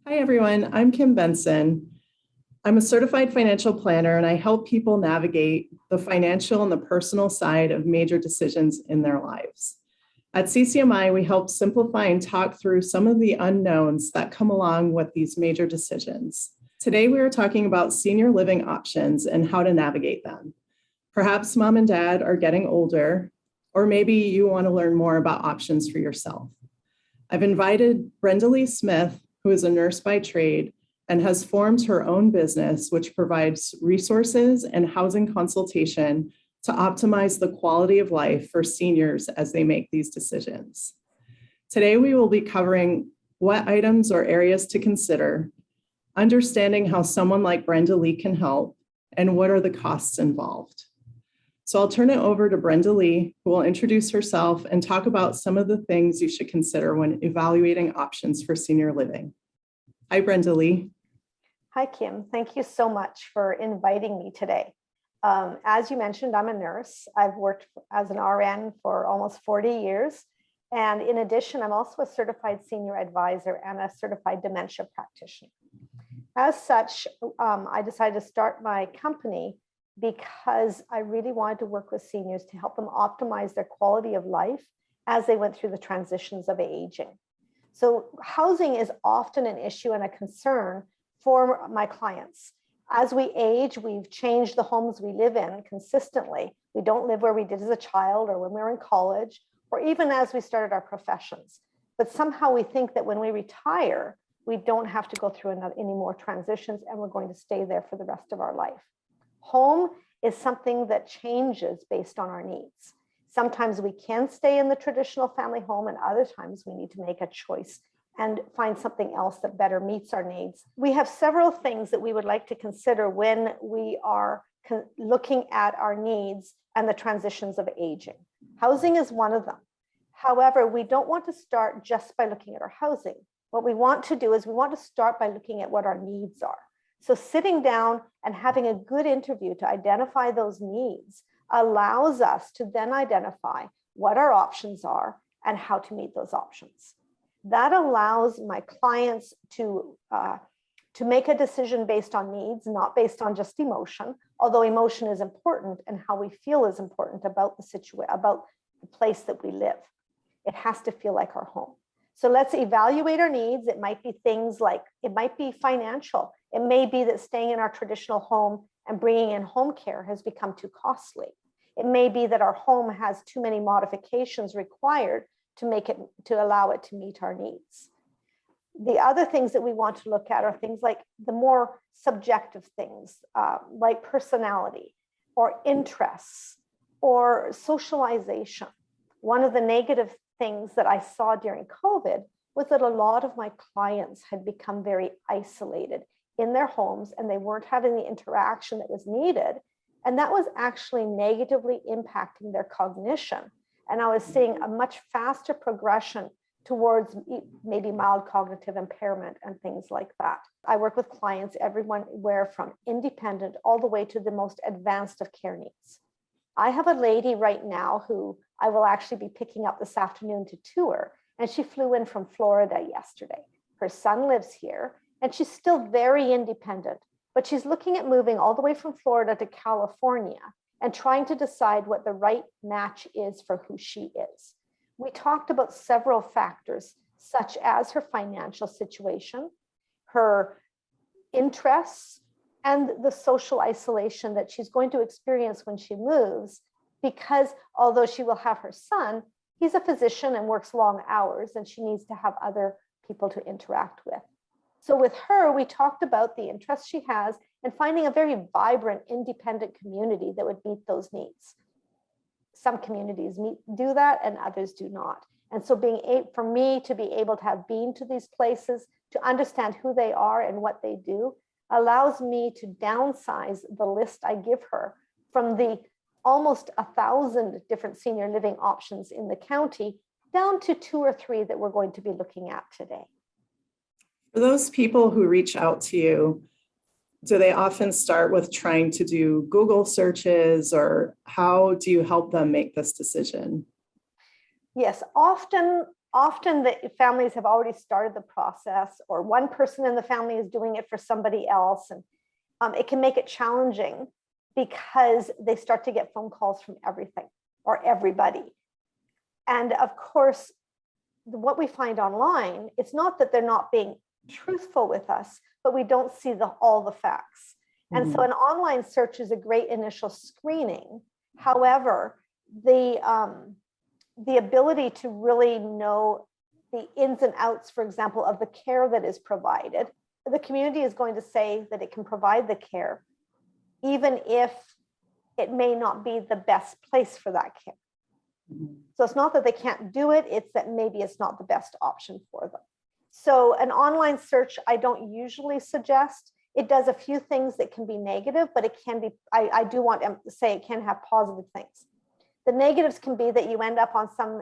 Hi, everyone. I'm Kim Benson. I'm a certified financial planner, and I help people navigate the financial and the personal side of major decisions in their lives. At CCMI, we help simplify and talk through some of the unknowns that come along with these major decisions. Today, we are talking about senior living options and how to navigate them. Perhaps mom and dad are getting older, or maybe you want to learn more about options for yourself. I've invited Brenda-Lee Smith, who is a nurse by trade and has formed her own business, which provides resources and housing consultation to optimize the quality of life for seniors as they make these decisions. Today, we will be covering what items or areas to consider, understanding how someone like Brenda-Lee can help, and what are the costs involved. So I'll turn it over to Brenda-Lee, who will introduce herself and talk about some of the things you should consider when evaluating options for senior living. Hi, Brenda-Lee. Hi, Kim. Thank you so much for inviting me today. As you mentioned, I'm a nurse. I've worked as an RN for almost 40 years. And in addition, I'm also a certified senior advisor and a certified dementia practitioner. As such, I decided to start my company because I really wanted to work with seniors to help them optimize their quality of life as they went through the transitions of aging. So housing is often an issue and a concern for my clients. As we age, we've changed the homes we live in consistently. We don't live where we did as a child or when we were in college, or even as we started our professions. But somehow we think that when we retire, we don't have to go through any more transitions and we're going to stay there for the rest of our life. Home is something that changes based on our needs. Sometimes we can stay in the traditional family home, and other times we need to make a choice and find something else that better meets our needs. We have several things that we would like to consider when we are looking at our needs and the transitions of aging. Housing is one of them. However, we don't want to start just by looking at our housing. What we want to do is we want to start by looking at what our needs are. So sitting down and having a good interview to identify those needs allows us to then identify what our options are and how to meet those options. That allows my clients to make a decision based on needs, not based on just emotion, although emotion is important and how we feel is important about the situation, about the place that we live. It has to feel like our home. So let's evaluate our needs. It might be things like, it might be financial. It may be that staying in our traditional home and bringing in home care has become too costly. It may be that our home has too many modifications required to allow it to meet our needs. The other things that we want to look at are things like the more subjective things, like personality or interests or socialization. One of the negative things that I saw during COVID was that a lot of my clients had become very isolated in their homes and they weren't having the interaction that was needed. And that was actually negatively impacting their cognition. And I was seeing a much faster progression towards maybe mild cognitive impairment and things like that. I work with clients everywhere from independent all the way to the most advanced of care needs. I have a lady right now who I will actually be picking up this afternoon to tour, and she flew in from Florida yesterday. Her son lives here, and she's still very independent, but she's looking at moving all the way from Florida to California and trying to decide what the right match is for who she is. We talked about several factors, such as her financial situation, her interests, and the social isolation that she's going to experience when she moves, because although she will have her son, he's a physician and works long hours, and she needs to have other people to interact with. So with her, we talked about the interests she has and finding a very vibrant, independent community that would meet those needs. Some communities do that and others do not. And so for me to be able to have been to these places, to understand who they are and what they do, allows me to downsize the list I give her from the almost 1,000 different senior living options in the county down to 2 or 3 that we're going to be looking at today. For those people who reach out to you, do they often start with trying to do Google searches, or how do you help them make this decision? Yes, often often the families have already started the process, or one person in the family is doing it for somebody else. And it can make it challenging because they start to get phone calls from everything or everybody. And of course, what we find online, it's not that they're not being truthful with us, but we don't see all the facts. And so an online search is a great initial screening. However, the ability to really know the ins and outs, for example, of the care that is provided, the community is going to say that it can provide the care, even if it may not be the best place for that care. So it's not that they can't do it, it's that maybe it's not the best option for them. So an online search, I don't usually suggest. It does a few things that can be negative, but it can be, I do want to say it can have positive things. The negatives can be that you end up on some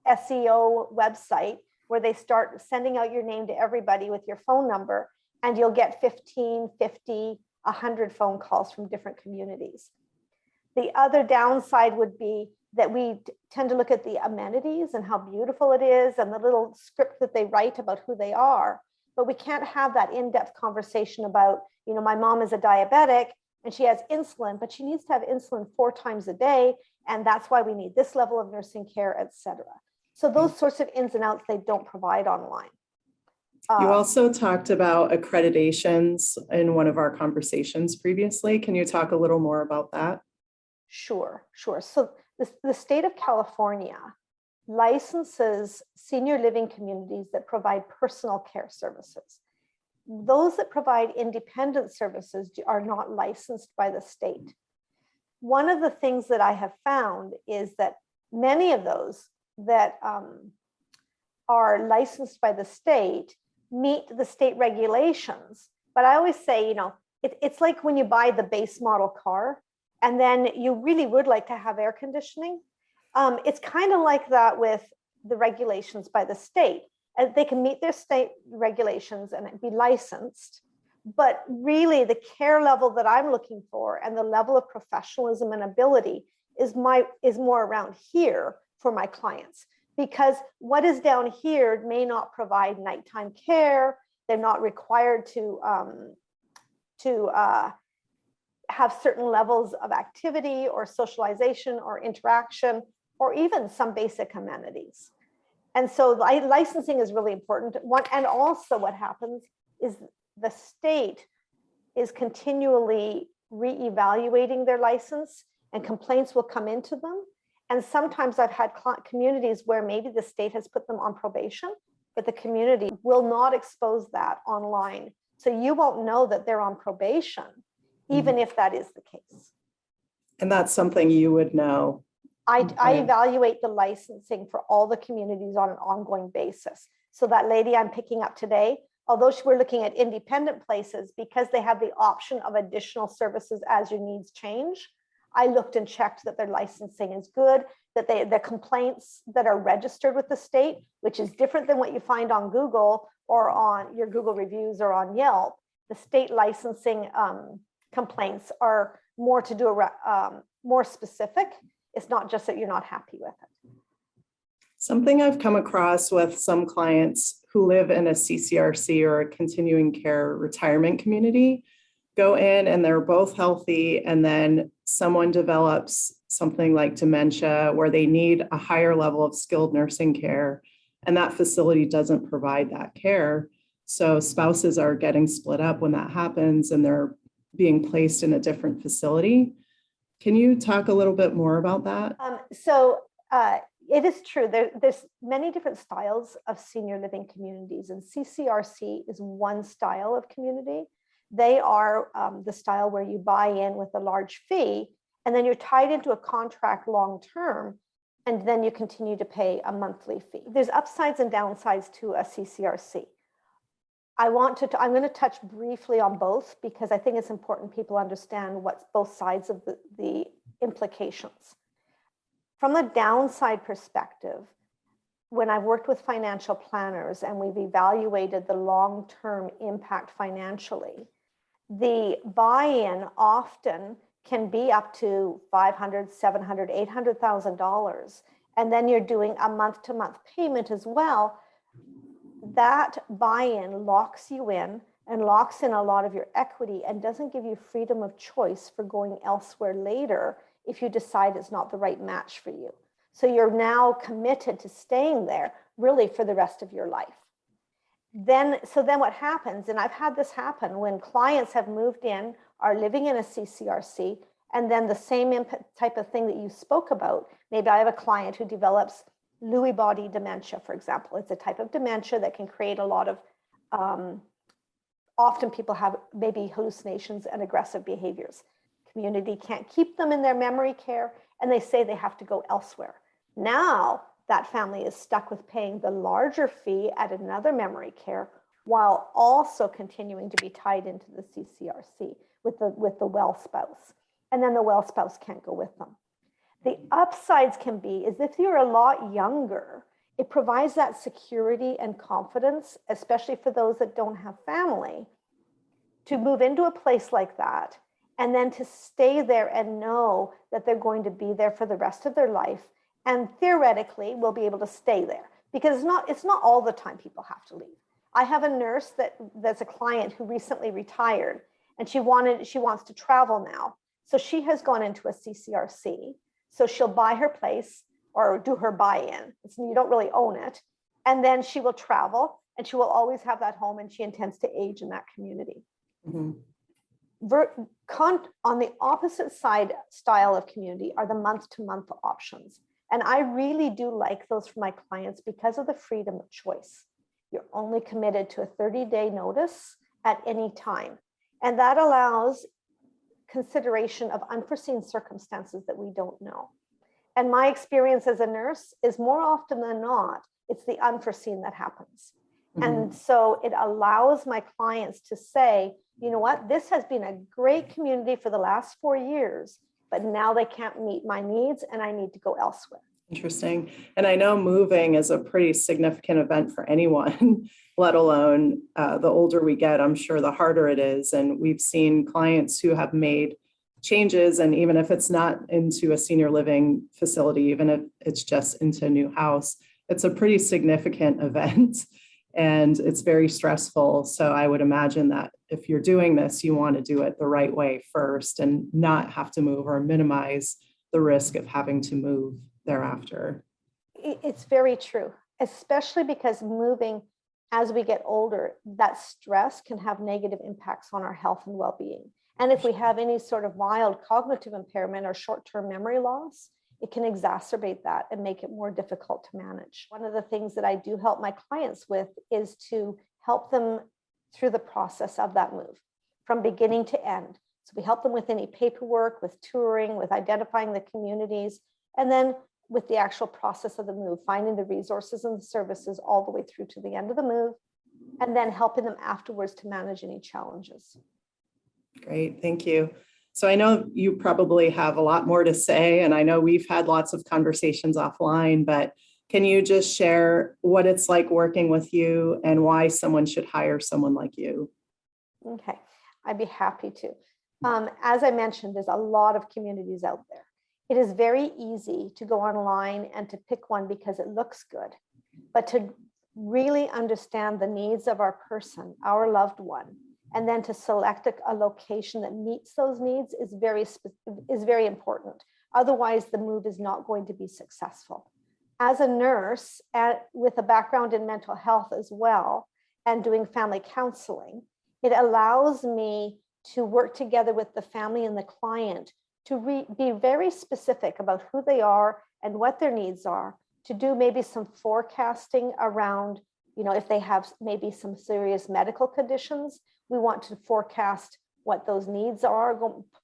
SEO website where they start sending out your name to everybody with your phone number, and you'll get 15, 50, 100 phone calls from different communities. The other downside would be that we tend to look at the amenities and how beautiful it is and the little script that they write about who they are, but we can't have that in-depth conversation about, you know, my mom is a diabetic and she has insulin, but she needs to have insulin 4 times a day, and that's why we need this level of nursing care, etc. So those sorts of ins and outs they don't provide online. You also talked about accreditations in one of our conversations previously. Can you talk a little more about that? Sure. So the state of California licenses senior living communities that provide personal care services. Those that provide independent services are not licensed by the state. One of the things that I have found is that many of those that are licensed by the state meet the state regulations. But I always say, you know, it's like when you buy the base model car and then you really would like to have air conditioning. It's kind of like that with the regulations by the state. They can meet their state regulations and be licensed, but really the care level that I'm looking for and the level of professionalism and ability is more around here for my clients, because what is down here may not provide nighttime care. They're not required to have certain levels of activity or socialization or interaction, or even some basic amenities. And so licensing is really important. And also what happens is the state is continually reevaluating their license, and complaints will come into them. And sometimes I've had communities where maybe the state has put them on probation, but the community will not expose that online. So you won't know that they're on probation, even if that is the case. And that's something you would know. I evaluate the licensing for all the communities on an ongoing basis. So that lady I'm picking up today, although we're looking at independent places, because they have the option of additional services as your needs change, I looked and checked that their licensing is good, that the complaints that are registered with the state, which is different than what you find on Google or on your Google reviews or on Yelp. The state licensing complaints are more to do more specific. It's not just that you're not happy with it. Something I've come across with some clients who live in a CCRC or a continuing care retirement community, go in and they're both healthy, and then someone develops something like dementia where they need a higher level of skilled nursing care, and that facility doesn't provide that care. So spouses are getting split up when that happens and they're being placed in a different facility. Can you talk a little bit more about that? It is true. There's many different styles of senior living communities, and CCRC is one style of community. They are the style where you buy in with a large fee, and then you're tied into a contract long-term, and then you continue to pay a monthly fee. There's upsides and downsides to a CCRC. I'm going to touch briefly on both because I think it's important people understand what's both sides of the implications. From a downside perspective, when I've worked with financial planners and we've evaluated the long-term impact financially, the buy-in often can be up to $500,000, $700,000, $800,000. and then you're doing a month-to-month payment as well, that buy-in locks you in and locks in a lot of your equity and doesn't give you freedom of choice for going elsewhere later if you decide it's not the right match for you. So you're now committed to staying there really for the rest of your life. Then what happens, and I've had this happen when clients have moved in, are living in a CCRC, and then the same type of thing that you spoke about. Maybe I have a client who develops Lewy body dementia, for example. It's a type of dementia that can create a lot of, often people have maybe hallucinations and aggressive behaviors. Community can't keep them in their memory care, and they say they have to go elsewhere. Now that family is stuck with paying the larger fee at another memory care while also continuing to be tied into the CCRC with the well spouse. And then the well spouse can't go with them. The upsides can be is if you're a lot younger, it provides that security and confidence, especially for those that don't have family, to move into a place like that and then to stay there and know that they're going to be there for the rest of their life, and theoretically will be able to stay there, because it's not all the time people have to leave. I have a nurse that's a client who recently retired, and she wants to travel now. So she has gone into a CCRC. So she'll buy her place or do her buy-in. You don't really own it. And then she will travel, and she will always have that home, and she intends to age in that community. Mm-hmm. On the opposite side style of community are the month-to-month options. And I really do like those for my clients because of the freedom of choice. You're only committed to a 30-day notice at any time. And that allows consideration of unforeseen circumstances that we don't know. And my experience as a nurse is more often than not, it's the unforeseen that happens. Mm-hmm. And so it allows my clients to say, you know what, this has been a great community for the last 4 years, but now they can't meet my needs and I need to go elsewhere. Interesting. And I know moving is a pretty significant event for anyone, let alone the older we get, I'm sure the harder it is. And we've seen clients who have made changes, and even if it's not into a senior living facility, even if it's just into a new house, it's a pretty significant event and it's very stressful. So I would imagine that if you're doing this, you want to do it the right way first and not have to move or minimize the risk of having to move thereafter. It's very true, especially because moving as we get older, that stress can have negative impacts on our health and well-being. And if we have any sort of mild cognitive impairment or short-term memory loss, it can exacerbate that and make it more difficult to manage. One of the things that I do help my clients with is to help them through the process of that move from beginning to end. So we help them with any paperwork, with touring, with identifying the communities, and then with the actual process of the move, finding the resources and the services all the way through to the end of the move, and then helping them afterwards to manage any challenges. Great, thank you. So I know you probably have a lot more to say, and I know we've had lots of conversations offline, but can you just share what it's like working with you and why someone should hire someone like you? Okay, I'd be happy to. As I mentioned, there's a lot of communities out there. It is very easy to go online and to pick one because it looks good, but to really understand the needs of our person, our loved one, and then to select a location that meets those needs is very important. Otherwise, the move is not going to be successful. As a nurse with a background in mental health as well, and doing family counseling, it allows me to work together with the family and the client to be very specific about who they are and what their needs are, to do maybe some forecasting around, if they have maybe some serious medical conditions, we want to forecast what those needs are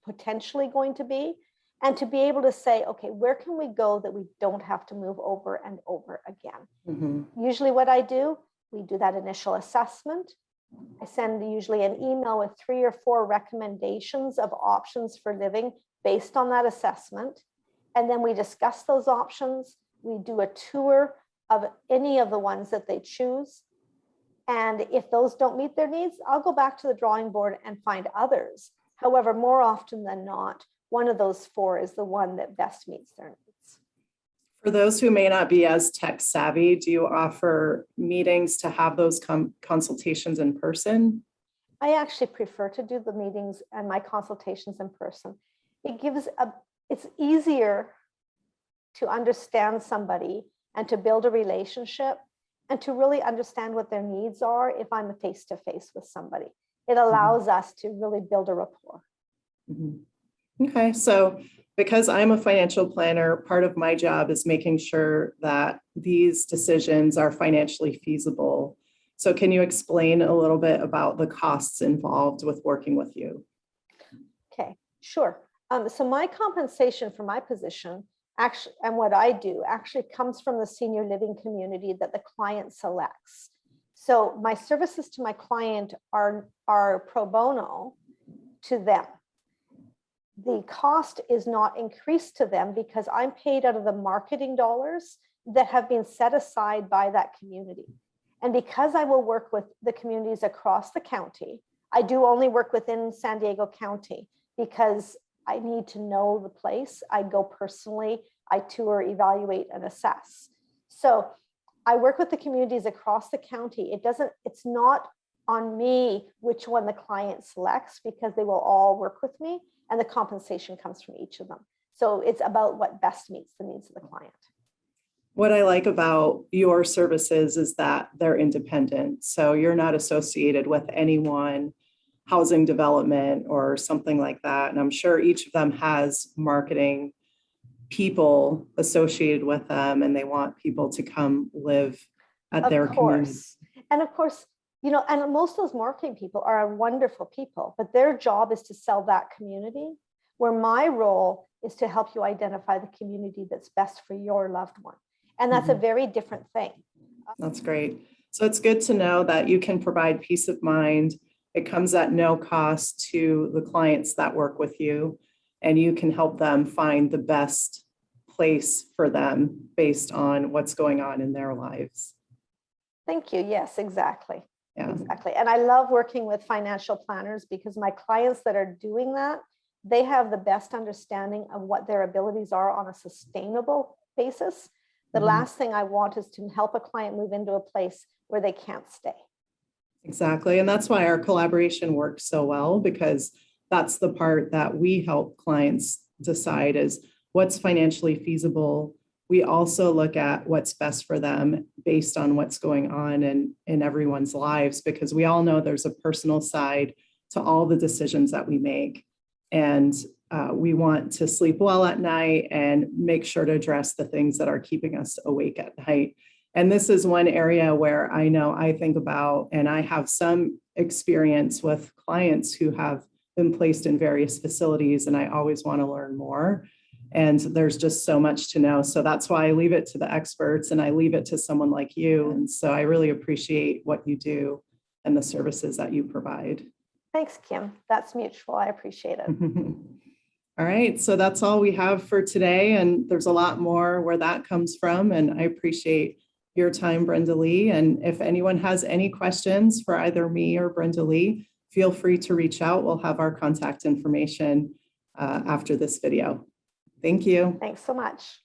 potentially going to be, and to be able to say, okay, where can we go that we don't have to move over and over again? Mm-hmm. Usually what I do, we do that initial assessment. I send usually an email with 3 or 4 recommendations of options for living based on that assessment. And then we discuss those options. We do a tour of any of the ones that they choose. And if those don't meet their needs, I'll go back to the drawing board and find others. However, more often than not, one of those 4 is the one that best meets their needs. For those who may not be as tech savvy, do you offer meetings to have those consultations in person? I actually prefer to do the meetings and my consultations in person. It's easier to understand somebody and to build a relationship and to really understand what their needs are if I'm face to face with somebody. It allows us to really build a rapport. Okay, so because I'm a financial planner, part of my job is making sure that these decisions are financially feasible. So can you explain a little bit about the costs involved with working with you? Okay, sure. So my compensation for my position actually, and what I do actually comes from the senior living community that the client selects. So my services to my client are pro bono to them. The cost is not increased to them because I'm paid out of the marketing dollars that have been set aside by that community. And because I will work with the communities across the county, I do only work within San Diego County because I need to know the place. I go personally, I tour, evaluate, and assess. So I work with the communities across the county. It's not on me which one the client selects because they will all work with me and the compensation comes from each of them. So it's about what best meets the needs of the client. What I like about your services is that they're independent. So you're not associated with any one housing development or something like that. And I'm sure each of them has marketing people associated with them and they want people to come live at their community. And of course, and most of those marketing people are wonderful people, but their job is to sell that community, where my role is to help you identify the community that's best for your loved one. And that's a very different thing. That's great. So it's good to know that you can provide peace of mind. It comes at no cost to the clients that work with you, and you can help them find the best place for them based on what's going on in their lives. Thank you. Yes, exactly. Yeah. Exactly. And I love working with financial planners because my clients that are doing that, they have the best understanding of what their abilities are on a sustainable basis. The last thing I want is to help a client move into a place where they can't stay. Exactly. And that's why our collaboration works so well, because that's the part that we help clients decide is what's financially feasible. We also look at what's best for them based on what's going on in everyone's lives, because we all know there's a personal side to all the decisions that we make. And we want to sleep well at night and make sure to address the things that are keeping us awake at night. And this is one area where I know I think about, and I have some experience with clients who have been placed in various facilities, and I always want to learn more. And there's just so much to know. So that's why I leave it to the experts and I leave it to someone like you. And so I really appreciate what you do and the services that you provide. Thanks, Kim. That's mutual. I appreciate it. All right. So that's all we have for today. And there's a lot more where that comes from. And I appreciate your time, Brenda-Lee. And if anyone has any questions for either me or Brenda-Lee, feel free to reach out. We'll have our contact information after this video. Thank you. Thanks so much.